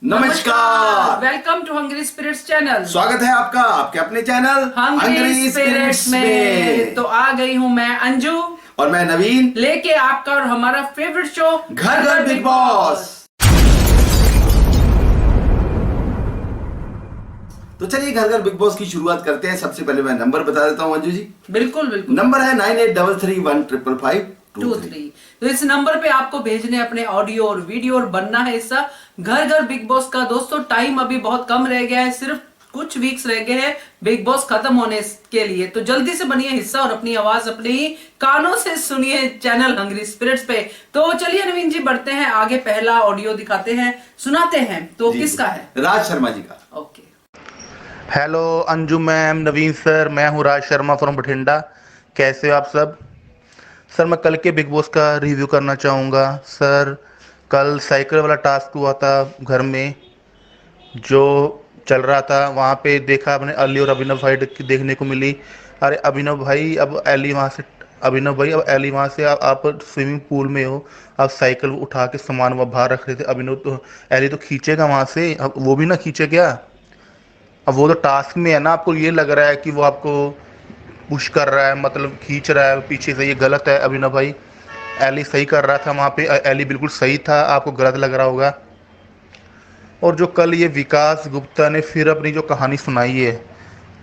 नमस्कार, welcome to hungry spirits channel. स्वागत है आपका आपके अपने चैनल हंग्री स्पिरिट्स में। तो आ गई हूँ मैं अंजू और मैं नवीन लेके आपका और हमारा फेवरेट शो घर घर बिग बॉस। तो चलिए घर घर बिग बॉस की शुरुआत करते हैं। सबसे पहले मैं नंबर बता देता हूँ अंजू जी। बिल्कुल बिल्कुल। नंबर है 9833155523। तो इस नंबर पे आपको भेजने अपने ऑडियो और वीडियो और बनना है हिस्सा घर घर बिग बॉस का। दोस्तों टाइम अभी बहुत कम रह गया है, सिर्फ कुछ वीक्स रह गए हैं बिग बॉस खत्म होने के लिए। तो जल्दी से बनिए हिस्सा और अपनी आवाज अपने ही कानों से सुनिए चैनल हंग्री स्पिरिट्स पे। तो चलिए नवीन जी बढ़ते हैं आगे, पहला ऑडियो दिखाते हैं, सुनाते हैं। तो किसका है? राज शर्मा जी का। ओके। हेलो अंजू मैम, नवीन सर, मैं हूँ राज शर्मा फ्रॉम बठिंडा। कैसे हो आप सब? सर मैं कल के बिग बॉस का रिव्यू करना चाहूँगा। सर कल साइकिल वाला टास्क हुआ था घर में, जो चल रहा था वहाँ पे देखा अपने अली और अभिनव फाइट देखने को मिली। अरे अभिनव भाई, अब एली वहाँ से अभिनव भाई, अब एली वहाँ से आप स्विमिंग पूल में हो, आप साइकिल उठा के सामान वहाँ बाहर रख रहे थे। अभिनव तो एली तो खींचेगा वहाँ से, अब वो भी ना खींचे क्या? अब वो तो टास्क में है ना, आपको ये लग रहा है कि वो आपको पुश कर रहा है, मतलब खींच रहा है पीछे से, ये गलत है अभिनव भाई। एली सही कर रहा था वहाँ पे, एली बिल्कुल सही था, आपको गलत लग रहा होगा। और जो कल ये विकास गुप्ता ने फिर अपनी जो कहानी सुनाई है,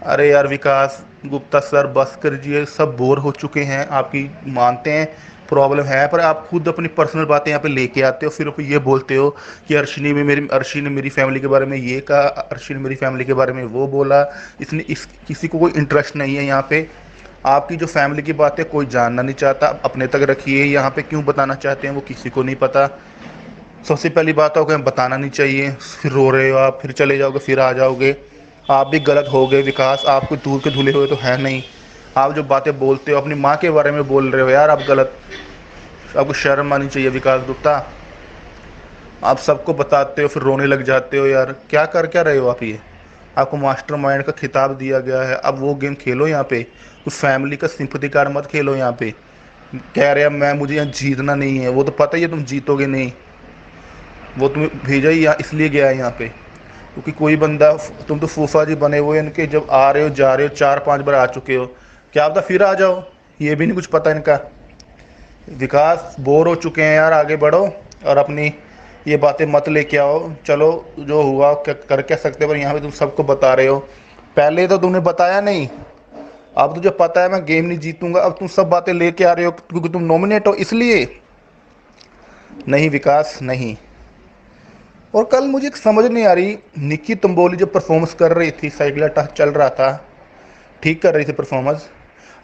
अरे यार विकास गुप्ता सर बस कर दीजिए, सब बोर हो चुके हैं आपकी। मानते हैं प्रॉब्लम है, पर आप खुद अपनी पर्सनल बातें यहाँ पे लेके आते हो, फिर ये बोलते हो कि अर्शी ने मेरी फैमिली के बारे में ये कहा, अर्शी ने मेरी फैमिली के बारे में वो बोला। इसने इस किसी को कोई इंटरेस्ट नहीं है यहाँ पे। आपकी जो फैमिली की बात है कोई जानना नहीं चाहता, अपने तक रखिए। यहाँ पे क्यों बताना चाहते हैं वो किसी को नहीं पता। सबसे पहली बात हो कि बताना नहीं चाहिए, फिर रो रहे हो आप, फिर चले जाओगे, फिर आ जाओगे। आप भी गलत हो गए विकास, आप कोई दूर के धुले हुए तो है नहीं। आप जो बातें बोलते हो अपनी माँ के बारे में बोल रहे हो यार, आप गलत। आपको शर्म आनी चाहिए विकास गुप्ता। आप सबको बताते हो फिर रोने लग जाते हो यार, क्या रहे हो आप ये? आपको मास्टरमाइंड का खिताब दिया गया है, अब वो गेम खेलो यहाँ पे। कुछ फैमिली का सिंपैथी कार्ड मत खेलो यहाँ पे। कह रहे हैं मैं मुझे यहाँ जीतना नहीं है, वो तो पता ही है तुम जीतोगे नहीं। वो तुम्हें भेजा ही यहाँ इसलिए गया है यहाँ पे क्योंकि कोई बंदा, तुम तो फूफा जी बने हुए इनके, जब आ रहे हो जा रहे हो, 4-5 बार आ चुके हो, क्या पता फिर आ जाओ, ये भी नहीं कुछ पता इनका। विकास बोर हो चुके हैं यार, आगे बढ़ो और अपनी ये बातें मत लेके आओ। चलो जो हुआ कर क्या सकते, पर यहाँ पे तुम सबको बता रहे हो। पहले तो तुमने बताया नहीं, अब तुझे पता है मैं गेम नहीं जीतूंगा, अब तुम सब बातें लेके आ रहे हो क्योंकि तुम नॉमिनेट हो इसलिए। नहीं विकास नहीं। और कल मुझे समझ नहीं आ रही, निक्की तंबोली जब परफॉर्मेंस कर रही थी, साइकिल टच चल रहा था, ठीक कर रही थी परफॉर्मेंस।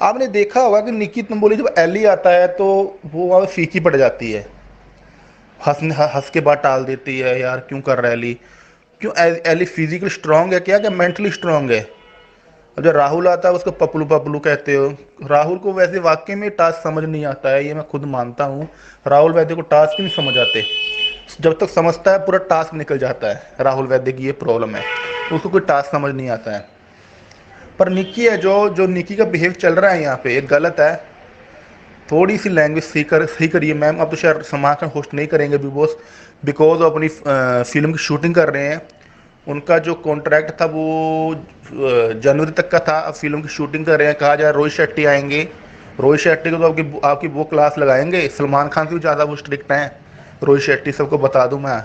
आपने देखा होगा कि निक्की तंबोली जब एली आता है तो वो वहाँ फीकी पड़ जाती है, हंस के बाद टाल देती है, यार क्यों कर रहा है एली? क्यों? एली फिजिकली स्ट्रांग है क्या मेंटली स्ट्रांग है? अब जब राहुल आता है उसको पपलू पपलू कहते हो। राहुल को वैसे वाकई में टास्क समझ नहीं आता है, ये मैं खुद मानता हूँ। राहुल वैद्य को टास्क नहीं समझ आते, जब तक समझता है पूरा टास्क निकल जाता है। राहुल वैद्य की ये प्रॉब्लम है, उसको कोई टास्क समझ नहीं आता है। पर निक्की है, जो जो निक्की का बिहेव चल रहा है यहाँ पे ये गलत है। थोड़ी सी लैंग्वेज सही करिए मैम। अब तो शायद समाकन होस्ट नहीं करेंगे बिग बॉस, बिकॉज अपनी फिल्म की शूटिंग कर रहे हैं। उनका जो कॉन्ट्रैक्ट था वो जनवरी तक का था, अब फिल्म की शूटिंग कर रहे हैं। कहा जाए रोहित शेट्टी आएंगे, रोहित शेट्टी को तो आपकी वो क्लास लगाएंगे, सलमान खान से भी ज़्यादा वो स्ट्रिक्ट हैं रोहित शेट्टी, सबको बता दूं मैं।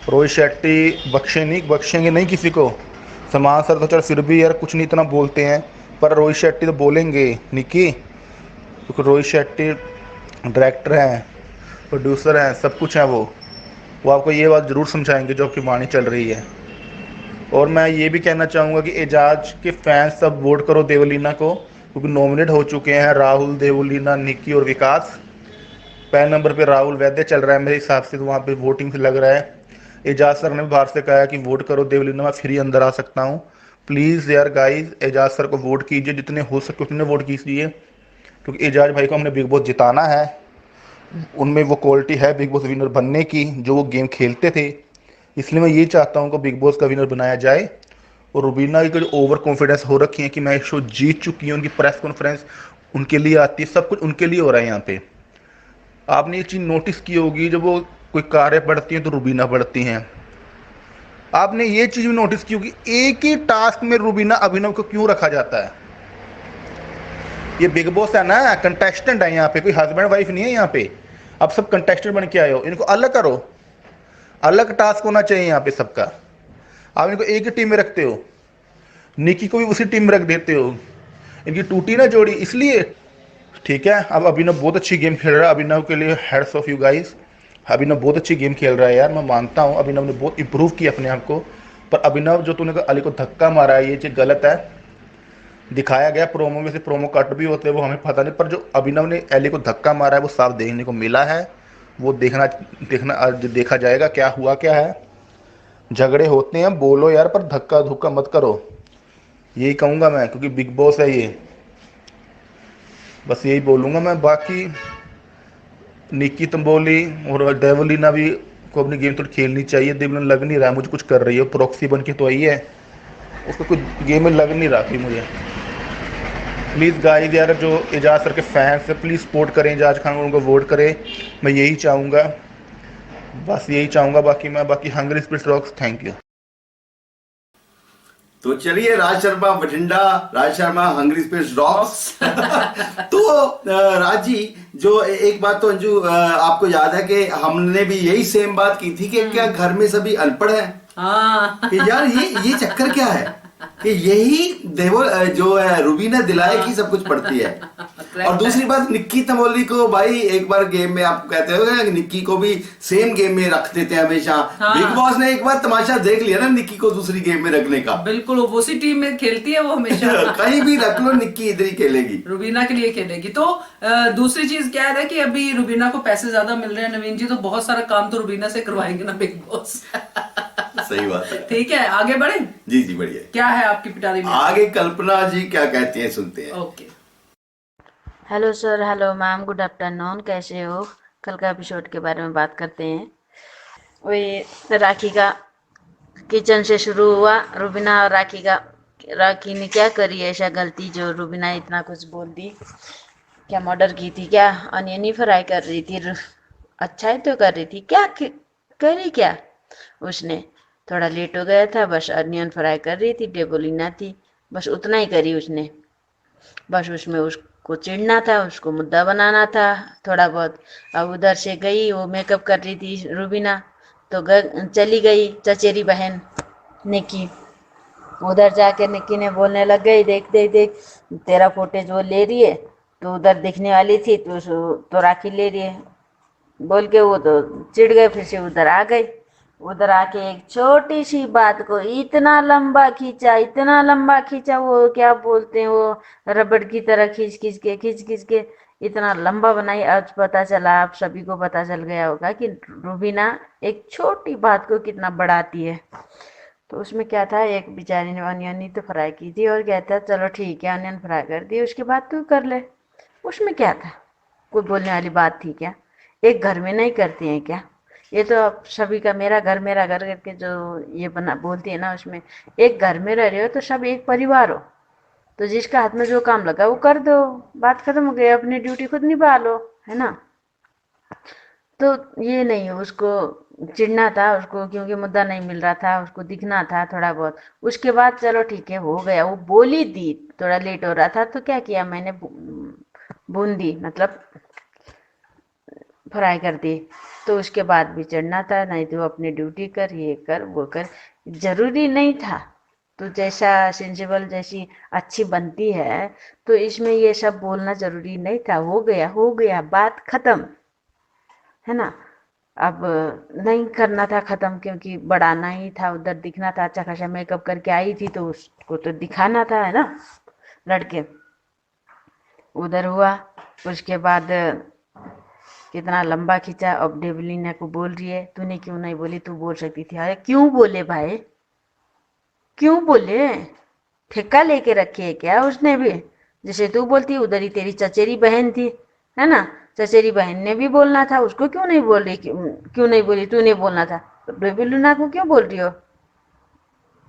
रोहित शेट्टी बख्शेंगे नहीं किसी को। सलमान सर तो चल फिर भी यार कुछ नहीं इतना बोलते हैं, पर रोहित शेट्टी तो बोलेंगे निकी, क्योंकि रोहित शेट्टी डायरेक्टर हैं, प्रोड्यूसर हैं, सब कुछ हैं वो आपको ये बात ज़रूर समझाएंगे जो आपकी वाणी चल रही है। और मैं ये भी कहना चाहूँगा कि एजाज के फैंस सब वोट करो देवलीना को, क्योंकि नॉमिनेट हो चुके हैं राहुल, देवलीना, निक्की और विकास। पहले नंबर पे राहुल वैद्य चल रहा है मेरे हिसाब से, तो वहाँ पे वोटिंग से लग रहा है। एजाज सर ने बाहर से कहा है कि वोट करो देवलीना, मैं फ्री अंदर आ सकता हूँ। प्लीज़ यार गाइस, एजाज सर को वोट कीजिए, जितने हो सके उतने वोट कीजिए, क्योंकि एजाज भाई को हमने बिग बॉस जिताना है। उनमें वो क्वालिटी है बिग बॉस विनर बनने की, जो वो गेम खेलते थे। इसलिए मैं ये चाहता हूँ कि बिग बॉस का विनर बनाया जाए। और रुबीना की जो ओवर कॉन्फिडेंस हो रखी है कि मैं एक शो जीत चुकी हूँ, उनकी प्रेस कॉन्फ्रेंस उनके लिए आती है, सब कुछ उनके लिए हो रहा है यहाँ पे। आपने एक चीज़ नोटिस की होगी, जब वो कोई कार्य पढ़ती हैं तो रुबीना पढ़ती हैं, आपने ये चीज भी नोटिस की होगी, एक ही टास्क में रुबीना अभिनव को क्यों रखा जाता है? ये बिग बॉस है ना, कंटेस्टेंट है यहाँ पे, कोई हस्बैंड वाइफ नहीं है यहाँ पे। अब सब कंटेस्टेंट बन के आए हो, इनको अलग करो, अलग टास्क होना चाहिए यहाँ पे सबका। आप इनको एक ही टीम में रखते हो, निकी को भी उसी टीम में रख देते हो, इनकी टूटी ना जोड़ी इसलिए। ठीक है, अब अभिनव बहुत अच्छी गेम खेल रहा है, अभिनव के लिए हेड्स ऑफ यू गाइस। अभिनव बहुत अच्छी गेम खेल रहा है यार, मैं मानता हूँ अभिनव ने बहुत इंप्रूव किया अपने आप को। पर अभिनव जो तूने अली को धक्का मारा है, ये चीज़ गलत है। दिखाया गया प्रोमो में से, प्रोमो कट भी होते हैं वो हमें पता नहीं, पर जो अभिनव ने एली को धक्का मारा है वो साफ देखने को मिला है। वो देखना देखना आज देखा जाएगा क्या हुआ क्या है। झगड़े होते हैं बोलो यार, पर धक्का धुक्का मत करो, यही कहूँगा मैं, क्योंकि बिग बॉस है ये। बस यही बोलूँगा मैं। बाकी निक्की तंबोली और डेवलिना भी को अपनी गेम तो खेलनी चाहिए। देवलिना लग नहीं रहा मुझे कुछ कर रही है, प्रॉक्सी बन के तो आई है, उसको कुछ गेम में लग नहीं रहा थी मुझे। प्लीज़ गाइस यार, जो एजाज सर के फैंस है प्लीज़ सपोर्ट करें एजाज खान को, उनको वोट करें, मैं यही चाहूँगा, बस यही चाहूँगा। बाकी hungry spirits rocks, thank you. तो चलिए, Raj Sharma Bathinda, Raj Sharma hungry spirits rocks. तो राज जी, जो एक बात तो अंजू आपको याद है कि हमने भी यही सेम बात की थी कि क्या घर में सभी अनपढ़ हैं? हाँ कि यार ये चक्कर क्या है कि यही देवो जो है रुबीना दिलाए की सब कुछ पड़ती है। और दूसरी बात, निक्की तंबोली को भाई एक बार गेम में आप कहते हो कि निक्की को भी सेम गेम में रख देते हैं हमेशा। हाँ। बिग बॉस ने एक बार तमाशा देख लिया ना निक्की को दूसरी गेम में रखने का। बिल्कुल, वो उसी टीम में खेलती है वो हमेशा। कहीं भी रख लो, निक्की इधर ही खेलेगी, रुबीना के लिए खेलेगी। तो दूसरी चीज क्या है कि अभी रुबीना को पैसे ज्यादा मिल रहे हैं नवीन जी, तो बहुत सारा काम तो रुबीना से करवाएंगे ना बिग बॉस। सही बात है। ठीक है, आगे बढ़े। जी जी बढ़िया। क्या है आपकी पिटारी में? आगे कल्पना जी क्या कहती हैं सुनते हैं। Okay. Hello sir, hello ma'am, good afternoon, कैसे हो? कल का एपिसोड के बारे में बात करते हैं। वही राखी का किचन से शुरू हुआ, रुबीना और राखी ने क्या करी ऐसा गलती जो रुबीना इतना कुछ बोल दी? क्या मर्डर की थी क्या? अनियन ही फ्राई कर रही थी, अच्छा ही तो कर रही थी, क्या करी क्या उसने? थोड़ा लेट हो गया था, बस अनियन फ्राई कर रही थी, डेबोलिना थी, बस उतना ही करी उसने। बस उसमें उसको चिढ़ना था, उसको मुद्दा बनाना था थोड़ा बहुत। अब उधर से गई, वो मेकअप कर रही थी रुबीना, तो चली गई चचेरी बहन निक्की। उधर जाके निक्की ने बोलने लग गई, देख देख देख तेरा फुटेज वो ले रही है, तो उधर दिखने वाली थी तो राखी ले रही है बोल के वो तो चिढ़ गए। फिर से उधर आ गई, उधर आके एक छोटी सी बात को इतना लंबा खींचा, वो क्या बोलते हैं, वो रबड़ की तरह खींच खींच के इतना लंबा बनाई। आज पता चला, आप सभी को पता चल गया होगा कि रुबीना एक छोटी बात को कितना बढ़ाती है। तो उसमें क्या था, एक बेचारी ने अनियन ही तो फ्राई की थी और कहता चलो ठीक है अनियन फ्राई कर दी, उसके बाद तू कर ले। उसमें क्या था, कोई बोलने वाली बात थी क्या? एक घर में नहीं करती हैं क्या? ये तो अब सभी का मेरा घर करके जो ये बना बोलती है ना, उसमें एक घर में रह रहे हो तो सब एक परिवार हो, तो जिसका हाथ में जो काम लगा वो कर दो, बात खत्म हो गई, अपनी ड्यूटी खुद निभा लो, है ना? तो ये नहीं, उसको चिढ़ना था उसको, क्योंकि मुद्दा नहीं मिल रहा था, उसको दिखना था थोड़ा बहुत। उसके बाद चलो ठीक है हो गया, वो बोली दी, थोड़ा लेट हो रहा था तो क्या किया मैंने, बूंदी मतलब फ्राई कर दी, तो उसके बाद भी चढ़ना था, नहीं तो अपनी ड्यूटी कर, ये कर वो कर, जरूरी नहीं था। तो जैसा सेंसिबल जैसी अच्छी बनती है, तो इसमें ये सब बोलना जरूरी नहीं था। हो गया बात खत्म, है ना? अब नहीं करना था खत्म, क्योंकि बढ़ाना ही था, उधर दिखना था, अच्छा खासा मेकअप करके आई थी तो उसको तो दिखाना था, है ना? लड़के उधर हुआ, उसके बाद कितना लंबा खींचा। अब डेवलिना को बोल रही है, तूने क्यों नहीं बोली, तू बोल सकती थी। अरे क्यों बोले भाई, क्यों बोले? ठेका लेके रखी है क्या उसने भी? जैसे तू बोलती, उधर ही तेरी चचेरी बहन थी, है ना? चचेरी बहन ने भी बोलना था, उसको क्यों नहीं बोल रही? क्यों नहीं बोली? तूने बोलना था। डेवलिना को क्यों बोल रही हो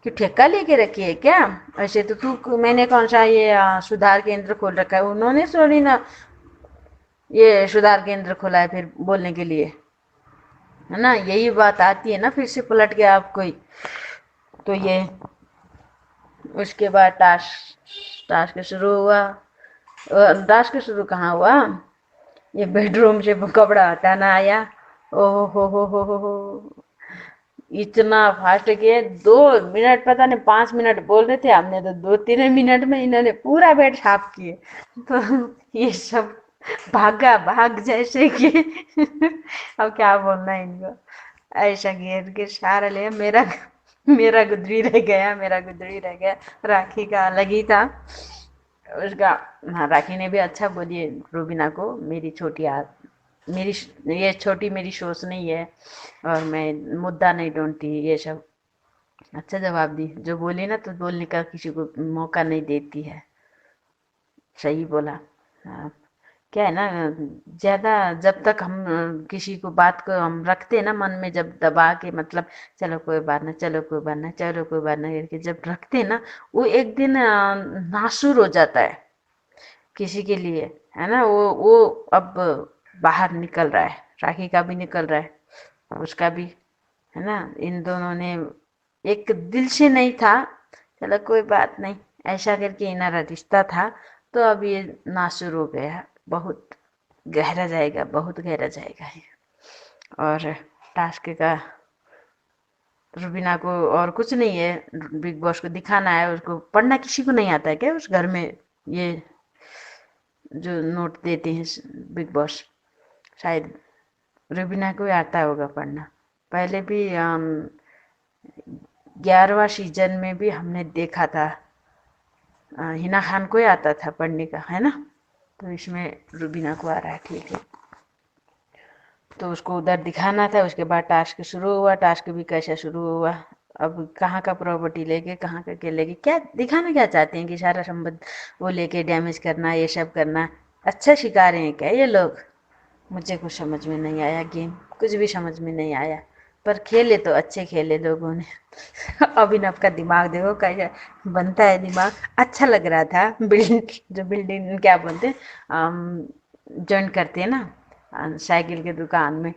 कि ठेका लेके रखी है क्या? ऐसे तो तू, मैंने कौन सा ये सुधार केंद्र खोल रखा है, उन्होंने थोड़ी ना ये सुधार केंद्र खोला है फिर बोलने के लिए, है ना? यही बात आती है ना फिर से पलट के आप कोई। तो ये उसके बाद टास्क शुरू हुआ। टास्क शुरू कहाँ हुआ, ये बेडरूम से वो कपड़ा हटाना आया। ओहो हो, इतना फास्ट किए। 2 मिनट, पता नहीं 5 मिनट बोल रहे थे, हमने तो 2-3 मिनट में इन्होंने पूरा बेड साफ किए। तो ये सब भागा भाग जैसे कि अब क्या बोलना है इनको, ऐसा घेर के सारा ले। मेरा गुदरी रह गया, मेरा गुदरी रह गया। राखी का अलग ही था उसका। हाँ, राखी ने भी अच्छा बोली रूबीना को, मेरी छोटी मेरी ये छोटी मेरी सोच नहीं है और मैं मुद्दा नहीं ढूंढती, ये सब अच्छा जवाब दी। जो बोली ना तो बोलने का किसी को मौका नहीं देती है, सही बोला। हाँ, क्या है ना, ज्यादा जब तक हम किसी को बात को हम रखते हैं ना मन में, जब दबा के मतलब चलो कोई बात ना, चलो कोई बात ना, चलो कोई बात ना करके जब रखते हैं ना, वो एक दिन नासूर हो जाता है किसी के लिए, है ना। वो अब बाहर निकल रहा है, राखी का भी निकल रहा है, उसका भी, है ना। इन दोनों ने एक दिल से नहीं था, चलो कोई बात नहीं ऐसा करके इनारा रिश्ता था, तो अब ये नासुर हो गया। बहुत गहरा जाएगा, बहुत गहरा जाएगा ये। और टास्क का रुबीना को और कुछ नहीं है, बिग बॉस को दिखाना है। उसको पढ़ना किसी को नहीं आता है क्या उस घर में, ये जो नोट देते हैं बिग बॉस, शायद रुबीना को ही आता होगा पढ़ना। पहले भी 11वां सीजन में भी हमने देखा था, हिना खान को ही आता था पढ़ने का, है ना। तो इसमें रुबीना को आ रहा है, ठीक है। तो उसको उधर दिखाना था। उसके बाद टास्क शुरू हुआ। टास्क भी कैसा शुरू हुआ, अब कहाँ का प्रॉपर्टी लेके कहाँ का क्या लेके, क्या दिखाना क्या चाहते हैं कि सारा संबंध वो लेके डैमेज करना, ये सब करना। अच्छा सिखा रहे हैं क्या ये लोग, मुझे कुछ समझ में नहीं आया। गेम कुछ भी समझ में नहीं आया, पर खेले तो अच्छे खेले लोगों ने। अभिनव का दिमाग देखो कैसा बनता है, दिमाग अच्छा लग रहा था। बिल्डिंग क्या बोलते हैं, जॉइन करते हैं ना साइकिल के दुकान में,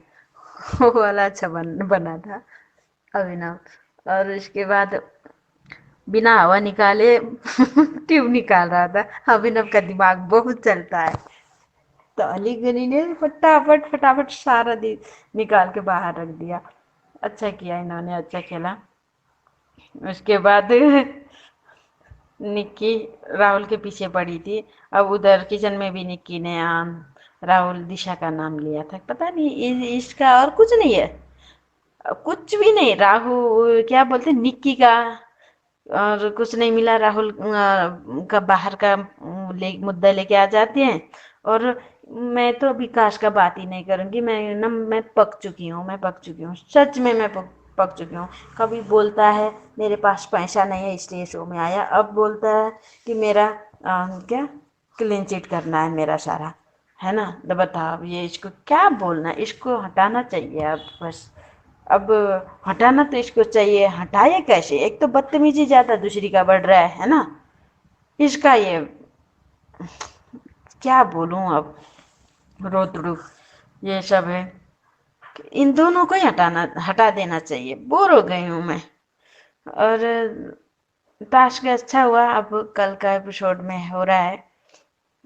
वो वाला अच्छा बना था अभिनव। और उसके बाद बिना हवा निकाले ट्यूब निकाल रहा था। अभिनव का दिमाग बहुत चलता है। तो अली गनी ने फटाफट फटाफट सारा निकाल के बाहर रख दिया। अच्छा किया इन्होंने, अच्छा खेला। उसके बाद निक्की राहुल के पीछे पड़ी थी। अब उधर किचन में भी निक्की ने राहुल दिशा का नाम लिया था। पता नहीं इसका और कुछ नहीं है, कुछ भी नहीं। राहुल क्या बोलते निक्की का और कुछ नहीं मिला। राहुल का बाहर का मुद्दा लेके आ जाते हैं। और मैं तो विकास का बात ही नहीं करूंगी। मैं पक चुकी हूँ, सच में मैं पक चुकी हूँ। कभी बोलता है मेरे पास पैसा नहीं है इसलिए शो में आया, अब बोलता है कि मेरा क्या क्लीन चिट करना है मेरा सारा, है ना। तो बताओ ये इसको क्या बोलना, इसको हटाना चाहिए अब बस। अब हटाना तो इसको चाहिए, हटाए कैसे, एक तो बदतमीजी ज्यादा दूसरी का बढ़ रहा है ना। इसका ये क्या बोलूं अब, रोतड़ू ये सब है। इन दोनों को ही हटा देना चाहिए, बोर हो गई हूँ मैं। और टास्क अच्छा हुआ, अब कल का एपिसोड में हो रहा है।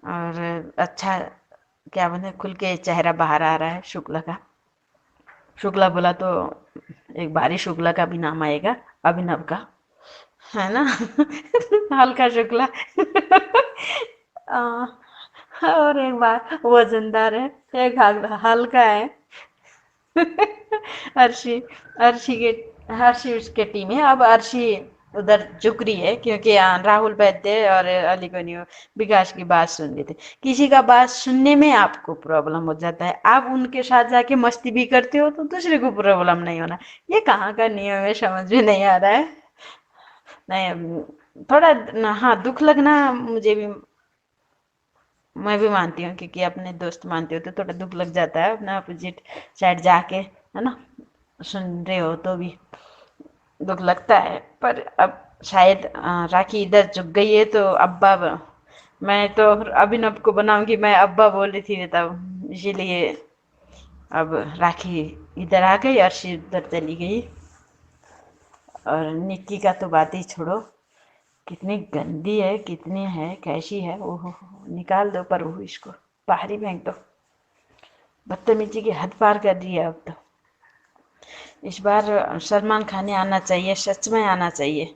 और अच्छा क्या बोलते खुल के चेहरा बाहर आ रहा है शुक्ला का। शुक्ला बोला तो एक बारी शुक्ला का भी नाम आएगा, अभिनव का, है ना। हल्का शुक्ला। और एक बार वजनदार है, एक हल्का है। अर्शी अर्शी उसके टीम है। अब अर्शी उधर झुक रही है क्योंकि राहुल वैद्य और अली गनी विकास की बात सुन रहे थे। किसी का बात सुनने में आपको प्रॉब्लम हो जाता है, आप उनके साथ जाके मस्ती भी करते हो तो दूसरे को प्रॉब्लम नहीं होना। ये कहाँ का नियम है, समझ में नहीं आ रहा है। नहीं थोड़ा हाँ दुख लगना मुझे भी, मैं भी मानती हूँ क्योंकि अपने दोस्त मानते हो तो थोड़ा दुख लग जाता है अपना अपोजिट साइड जाके, है ना। सुन रहे हो तो भी दुख लगता है। पर अब शायद राखी इधर झुक गई है तो अब्बा, मैं तो अभिनव को बनाऊंगी, मैं अब्बा बोल रही थी तब, इसीलिए अब राखी इधर आ गई, अर्शी उधर चली गई। और निक्की का तो बात ही छोड़ो, कितनी गंदी है, कितनी है, कैसी है, ओहो निकाल दो पर वो इसको बाहर ही फेंक दो। बदतमीजी की हद पार कर दी है अब तो। इस बार सलमान खान ने आना चाहिए, सच में आना चाहिए।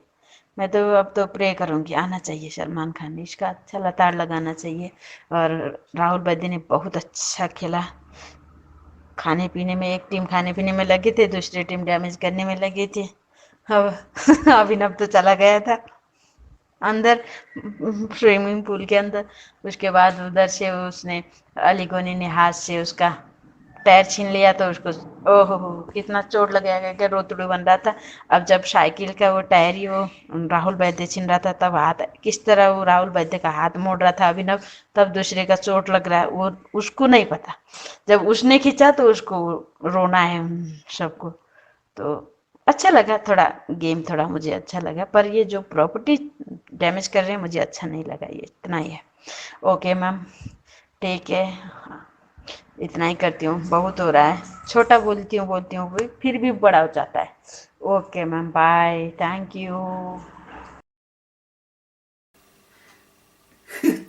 मैं तो अब तो प्रे करूँगी आना चाहिए सलमान खान, इसका अच्छा लताड़ लगाना चाहिए। और राहुल वैद्य ने बहुत अच्छा खेला। खाने पीने में एक टीम खाने पीने में लगी थी, दूसरी टीम डैमेज करने में लगी थी। अब अभिनव तो चला गया था अंदर स्विमिंग पूल के अंदर। उसके बाद उधर से उसने अली गोनी ने हाथ से उसका टायर छीन लिया तो उसको ओहो हो कितना चोट लगाया गया, रोतड़ू बन रहा था। अब जब साइकिल का वो टायर ही वो राहुल वैद्य छीन रहा था, तब हाथ किस तरह वो राहुल वैद्य का हाथ मोड़ रहा था अभिनव, तब दूसरे का चोट लग रहा है, वो उसको नहीं पता। जब उसने खींचा तो उसको रोना है उन सबको। तो अच्छा लगा, थोड़ा गेम थोड़ा मुझे अच्छा लगा, पर ये जो प्रॉपर्टी डैमेज कर रहे हैं मुझे अच्छा नहीं लगा, ये इतना ही है। ओके मैम, ठीक है, इतना ही करती हूँ, बहुत हो रहा है। छोटा बोलती हूँ फिर भी बड़ा हो जाता है। Okay ma'am, bye, thank you.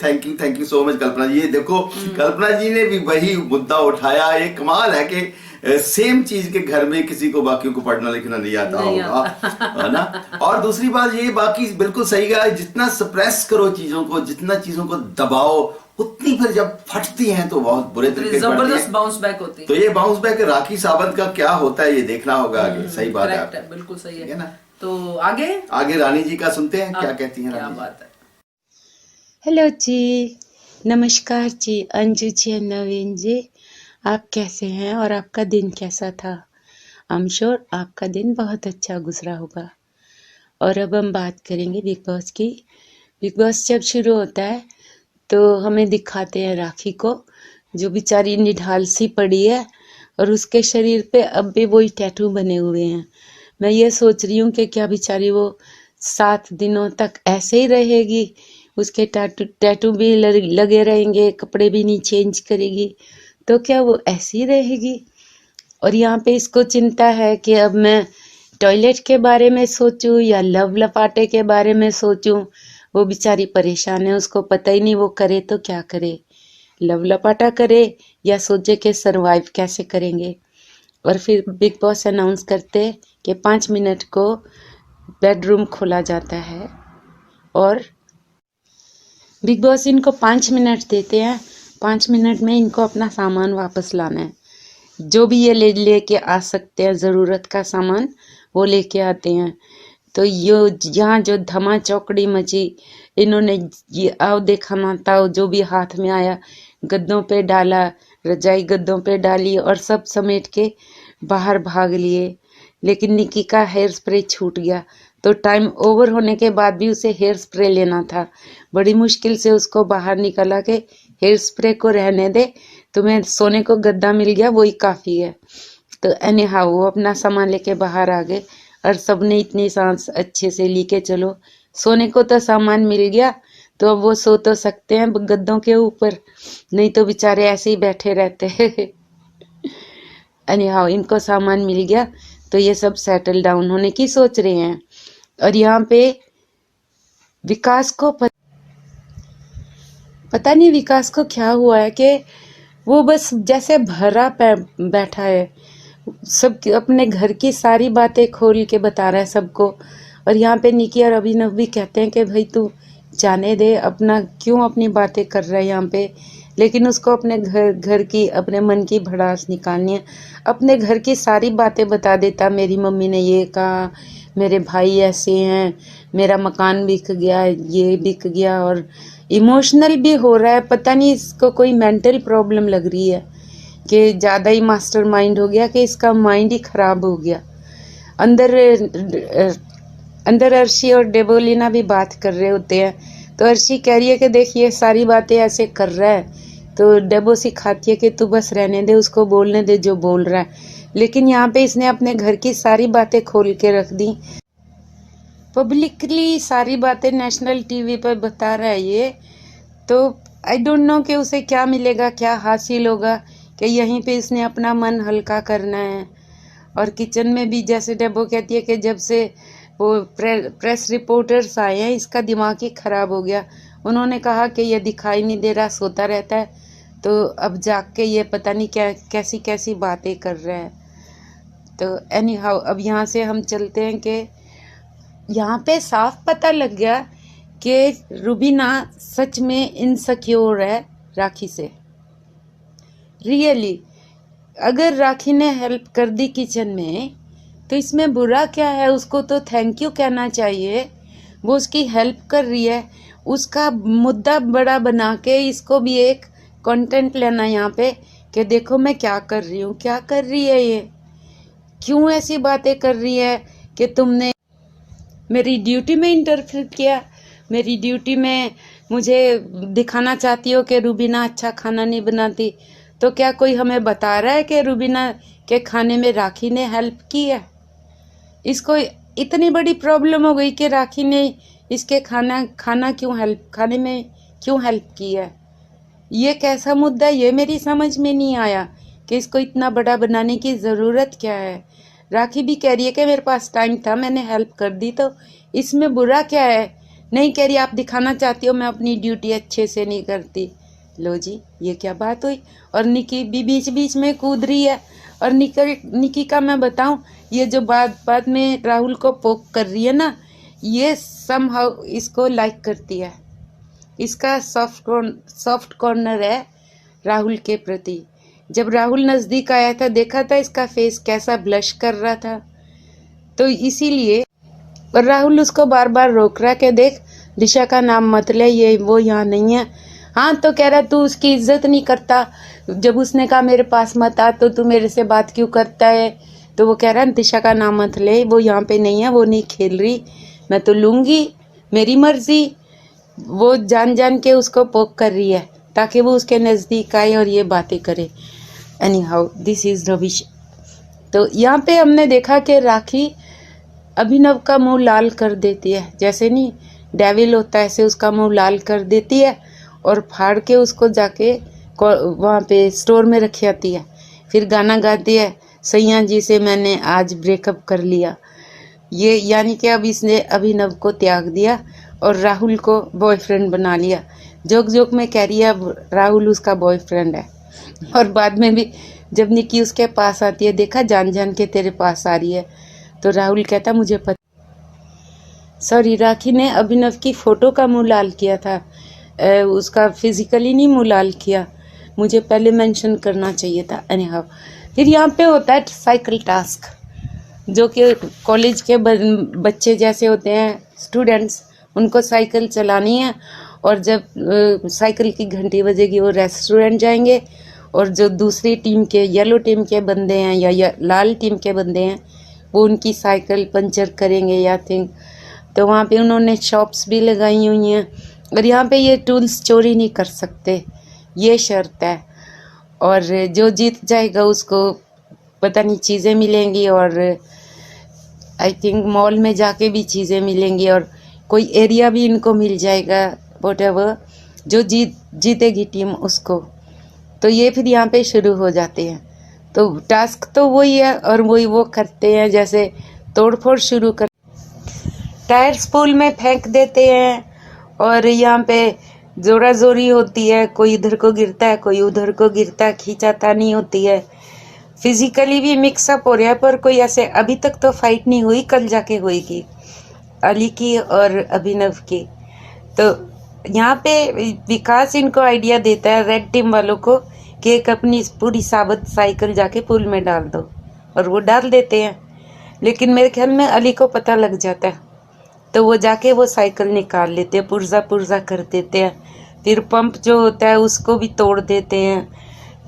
Thank you so much Kalpana ji. ये देखो कल्पना जी ने भी वही मुद्दा उठाया। ये कमाल है कि सेम चीज के घर में किसी को बाकियों को पढ़ना लिखना नहीं आता होगा, है ना। और दूसरी बात ये बाकी बिल्कुल सही है, जितना सप्रेस करो चीजों को, जितना चीजों को दबाओ, उतनी फिर जब फटती हैं तो बहुत बुरे तरीके से जबरदस्त बाउंस बैक होती है। तो ये बाउंस बैक राखी सावंत का क्या होता है ये देखना होगा आगे। सही बात है, बिल्कुल सही है ना। तो आगे रानी जी का सुनते हैं क्या कहती हैं। क्या बात है। हेलो जी, नमस्कार जी, अंजू जी और नवीन जी, आप कैसे हैं और आपका दिन कैसा था। आई एम श्योर आपका दिन बहुत अच्छा गुजरा होगा। और अब हम बात करेंगे बिग बॉस की। बिग बॉस जब शुरू होता है तो हमें दिखाते हैं राखी को, जो बेचारी निढाल सी पड़ी है और उसके शरीर पे अब भी वही टैटू बने हुए हैं। मैं ये सोच रही हूँ कि क्या बेचारी वो 7 दिनों तक ऐसे ही रहेगी, उसके टैटू भी लगे रहेंगे, कपड़े भी नहीं चेंज करेगी, तो क्या वो ऐसी ही रहेगी। और यहाँ पे इसको चिंता है कि अब मैं टॉयलेट के बारे में सोचूं या लव लपाटे के बारे में सोचूं। वो बेचारी परेशान है, उसको पता ही नहीं वो करे तो क्या करे, लव लपाटा करे या सोचे कि सरवाइव कैसे करेंगे। और फिर बिग बॉस अनाउंस करते कि 5 मिनट को बेडरूम खोला जाता है और बिग बॉस इनको 5 मिनट देते हैं। 5 मिनट में इनको अपना सामान वापस लाना है, जो भी ये लेके आ सकते हैं, ज़रूरत का सामान वो लेके आते हैं। तो यहाँ जो धमा चौकड़ी मची, इन्होंने ये आओ देखा माताओ जो भी हाथ में आया गद्दों पे डाला, रजाई गद्दों पे डाली और सब समेट के बाहर भाग लिए। लेकिन निक्की का हेयर स्प्रे छूट गया, तो टाइम ओवर होने के बाद भी उसे हेयर स्प्रे लेना था। बड़ी मुश्किल से उसको बाहर निकाला के हेयर स्प्रे को रहने दे, तुम्हें सोने को गद्दा मिल गया वही काफ़ी है। तो एनी हाउ वो अपना सामान लेके बाहर आ गए और सबने इतनी सांस अच्छे से ली के चलो सोने को तो सामान मिल गया, तो अब वो सो तो सकते हैं गद्दों के ऊपर, नहीं तो बेचारे ऐसे ही बैठे रहते एनी हाउ इनको सामान मिल गया, तो ये सब सेटल डाउन होने की सोच रहे हैं। और यहाँ पे विकास को पता नहीं विकास को क्या हुआ है कि वो बस जैसे भरा बैठा है, सब अपने घर की सारी बातें खोल के बता रहा है सबको। और यहाँ पे निकी और अभिनव भी कहते हैं कि भाई तू जाने दे, अपना क्यों अपनी बातें कर रहा है यहाँ पे। लेकिन उसको अपने घर की, अपने मन की भड़ास निकालनी है, अपने घर की सारी बातें बता देता, मेरी मम्मी ने ये कहा, मेरे भाई ऐसे हैं, मेरा मकान बिक गया, ये बिक गया। और इमोशनल भी हो रहा है, पता नहीं इसको कोई मेंटल प्रॉब्लम लग रही है कि ज़्यादा ही मास्टरमाइंड हो गया, कि इसका माइंड ही ख़राब हो गया। अंदर अर्शी और डेबोलिना भी बात कर रहे होते हैं, तो अर्शी कह रही है कि देखिए सारी बातें ऐसे कर रहा है, तो डेबो सिखाती है कि तू बस रहने दे, उसको बोलने दे जो बोल रहा है। लेकिन यहाँ पे इसने अपने घर की सारी बातें खोल के रख दी, पब्लिकली सारी बातें नेशनल टीवी पर बता रहा है ये। तो आई डोंट नो कि उसे क्या मिलेगा, क्या हासिल होगा, कि यहीं पे इसने अपना मन हल्का करना है। और किचन में भी जैसे डेबो कहती है कि जब से वो प्रेस रिपोर्टर्स आए हैं, इसका दिमाग ही खराब हो गया। उन्होंने कहा कि ये दिखाई नहीं दे रहा, सोता रहता है। तो अब जाग के ये पता नहीं क्या कैसी कैसी बातें कर रहे हैं। तो एनी हाउ अब यहाँ से हम चलते हैं कि यहाँ पे साफ पता लग गया कि रुबीना सच में इनसिक्योर है राखी से। रियली अगर राखी ने हेल्प कर दी किचन में तो इसमें बुरा क्या है? उसको तो थैंक यू कहना चाहिए, वो उसकी हेल्प कर रही है। उसका मुद्दा बड़ा बना के इसको भी एक कंटेंट लेना यहाँ पे कि देखो मैं क्या कर रही हूँ। क्या कर रही है ये? क्यों ऐसी बातें कर रही है कि तुमने मेरी ड्यूटी में इंटरफेयर किया, मेरी ड्यूटी में मुझे दिखाना चाहती हो कि रुबीना अच्छा खाना नहीं बनाती। तो क्या कोई हमें बता रहा है कि रुबीना के खाने में राखी ने हेल्प की है? इसको इतनी बड़ी प्रॉब्लम हो गई कि राखी ने इसके खाने में क्यों हेल्प की है? ये कैसा मुद्दा है? ये मेरी समझ में नहीं आया कि इसको इतना बड़ा बनाने की ज़रूरत क्या है। राखी भी कह रही है कि मेरे पास टाइम था, मैंने हेल्प कर दी, तो इसमें बुरा क्या है? नहीं कह रही आप दिखाना चाहती हो मैं अपनी ड्यूटी अच्छे से नहीं करती। लो जी, ये क्या बात हुई? और निकी भी बीच बीच में कूद रही है। और निकी का मैं बताऊं, ये जो बाद में राहुल को पोक कर रही है ना, ये समहाउ इसको लाइक करती है। इसका सॉफ्ट कॉर्नर है राहुल के प्रति। जब राहुल नज़दीक आया था, देखा था इसका फेस कैसा ब्लश कर रहा था। तो इसीलिए और राहुल उसको बार बार रोक रहा कि देख दिशा का नाम मत ले, ये वो यहाँ नहीं है। हाँ, तो कह रहा तू उसकी इज्जत नहीं करता। जब उसने कहा मेरे पास मत आ तो तू मेरे से बात क्यों करता है? तो वो कह रहा दिशा का नाम मत ले, वो यहाँ पे नहीं है, वो नहीं खेल रही, मैं तो लूँगी, मेरी मर्जी। वो जान जान के उसको पोक कर रही है ताकि वो उसके नज़दीक आए और ये बातें करे। एनी हाउ दिस इज़ रविश। तो यहाँ पे हमने देखा कि राखी अभिनव का मुंह लाल कर देती है, जैसे नहीं डेविल होता है ऐसे उसका मुंह लाल कर देती है और फाड़ के उसको जाके वहाँ पे स्टोर में रखी आती है। फिर गाना गाती है, सैया जी से मैंने आज ब्रेकअप कर लिया। ये यानी कि अब इसने अभिनव को त्याग दिया और राहुल को बॉयफ्रेंड बना लिया। जोक जोक में कह रही है अब राहुल उसका बॉयफ्रेंड है। और बाद में भी जब निकी उसके पास आती है, देखा जान जान के तेरे पास आ रही है, तो राहुल कहता मुझे पता। सॉरी, राखी ने अभिनव की फ़ोटो का मुंह लाल किया था, उसका फिजिकली नहीं मुंह लाल किया, मुझे पहले मेंशन करना चाहिए था। एनीहाउ फिर यहाँ पे होता है साइकिल टास्क, जो कि कॉलेज के बच्चे जैसे होते हैं स्टूडेंट्स, उनको साइकिल चलानी है। और जब साइकिल की घंटी बजेगी वो रेस्टोरेंट जाएंगे और जो दूसरी टीम के येलो टीम के बंदे हैं या लाल टीम के बंदे हैं वो उनकी साइकिल पंचर करेंगे या थिंक। तो वहाँ पे उन्होंने शॉप्स भी लगाई हुई हैं और यहाँ पे ये टूल्स चोरी नहीं कर सकते, ये शर्त है। और जो जीत जाएगा उसको पता नहीं चीज़ें मिलेंगी और आई थिंक मॉल में जाके भी चीज़ें मिलेंगी और कोई एरिया भी इनको मिल जाएगा, व्हाटएवर जो जीतेगी टीम उसको। तो ये फिर यहाँ पे शुरू हो जाते हैं। तो टास्क तो वही है और वही वो करते हैं, जैसे तोड़फोड़ शुरू कर, टायर स्पूल में फेंक देते हैं और यहाँ पे जोरा जोरी होती है, कोई इधर को गिरता है कोई उधर को गिरता है, खींचातानी होती है, फिजिकली भी मिक्सअप हो रहा है। पर कोई ऐसे अभी तक तो फाइट नहीं हुई, कल जाके होएगी अली की और अभिनव की। तो यहाँ पे विकास इनको आइडिया देता है रेड टीम वालों को कि एक अपनी पूरी साबित साइकिल जाके पुल में डाल दो, और वो डाल देते हैं। लेकिन मेरे ख्याल में अली को पता लग जाता है तो वो जाके वो साइकिल निकाल लेते हैं, पुर्जा पुर्जा कर देते हैं। फिर पंप जो होता है उसको भी तोड़ देते हैं।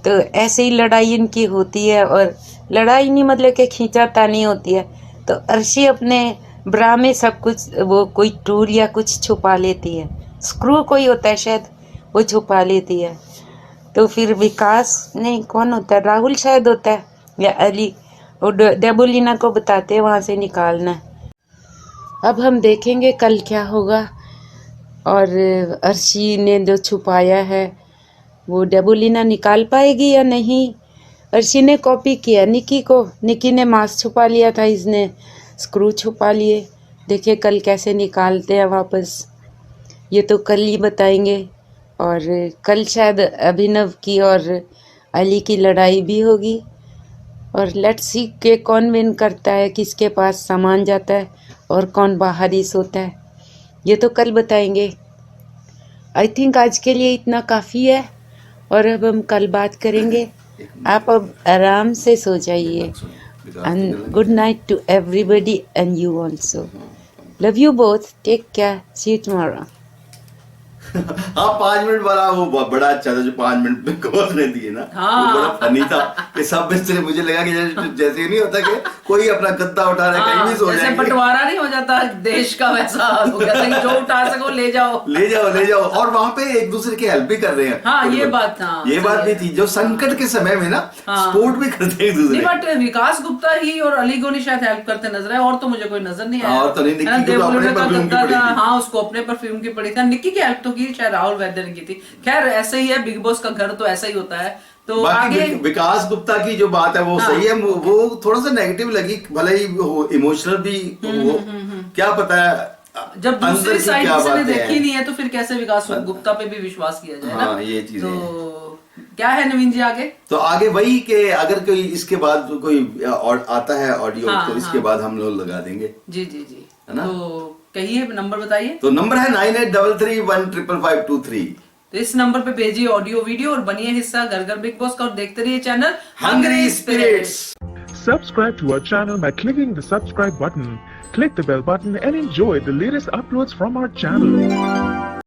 तो ऐसे ही लड़ाई इनकी होती है, और लड़ाई नहीं मतलब कि खींचातानी होती है। तो अर्शी अपने ब्रा में सब कुछ, वो कोई टूल या कुछ छुपा लेती है, स्क्रू कोई होता है शायद, वो छुपा लेती है। तो फिर विकास नहीं, कौन होता है, राहुल शायद होता है या अली, वो डेबोलिना को बताते हैं वहाँ से निकालना है। अब हम देखेंगे कल क्या होगा, और अर्शी ने जो छुपाया है वो डेबोलिना निकाल पाएगी या नहीं। अर्शी ने कॉपी किया निकी को, निकी ने मास्क छुपा लिया था, इसने स्क्रू छुपा लिए। देखिए कल कैसे निकालते हैं वापस, ये तो कल ही बताएंगे। और कल शायद अभिनव की और अली की लड़ाई भी होगी, और लेट्स सी के कौन विन करता है, किसके पास सामान जाता है और कौन बाहर ही सोता है, ये तो कल बताएंगे। आई थिंक आज के लिए इतना काफ़ी है, और अब हम कल बात करेंगे। आप अब आराम से सो जाइए, and good night to everybody and you also. Love you both, take care, see you tomorrow. हाँ 5 मिनट वाला वो बड़ा अच्छा था जो 5 मिनट में कोच ने दिए ना, हाँ। वो बड़ा फनी था कि सब बिस्तर, मुझे लगा कि जैसे नहीं होता कि कोई अपना गद्दा उठा रहा है, कहीं भी सो जैसे जाएंगे। बंटवारा नहीं हो जाता देश का, वैसा हाल हो गया था कि जो उठा सको ले जाओ ले जाओ, और वहाँ पे एक दूसरे की हेल्प भी कर रहे हैं। हाँ, ये बात था, ये बात भी थी, जो संकट के समय में ना सपोर्ट भी करते हैं एक दूसरे। नहीं, बट विकास गुप्ता ही और अली गोनी शायद हेल्प करते नजर आए, और तो मुझे कोई नजर नहीं आया। और तो नहीं, निक्की है ना, को तो देवगुरु अपने का परफ्यूम की गद्दा पड़ी था, थी। हाँ उसको अपने परफ्यूम की पड़ी था। निक्की की हेल्प तो की शायद राहुल वैद्य ने की थी। खैर ऐसे ही है, बिग बॉस का घर तो ऐसा ही होता है। तो बाकी आगे विकास गुप्ता की जो बात है वो सही है, वो थोड़ा सा नेगेटिव लगी, भले ही इमोशनल भी हो, क्या पता है जब अंदर दूसरी की साइड क्या किसी ने बातें देखी हैं। नहीं है तो फिर कैसे विकास गुप्ता पे भी विश्वास किया जाए हाँ, ना, ये चीजें तो क्या है नवीन जी आगे? तो आगे वही कि अगर कोई इसके बाद कोई और आता है ऑडियो, हाँ, तो इसके बाद हम लोग लगा देंगे। जी जी जी, है ना? तो कहिए नंबर बताइए। तो नंबर है 9833155523। तो इस नंबर पे भेजिए ऑडियो वीडियो और बनिए हिस्सा घर घर बिग बॉस का, और देखते रहिए channel Hungry Spirits। Subscribe to our channel by clicking the subscribe button. Click the bell button and enjoy the latest uploads from our channel.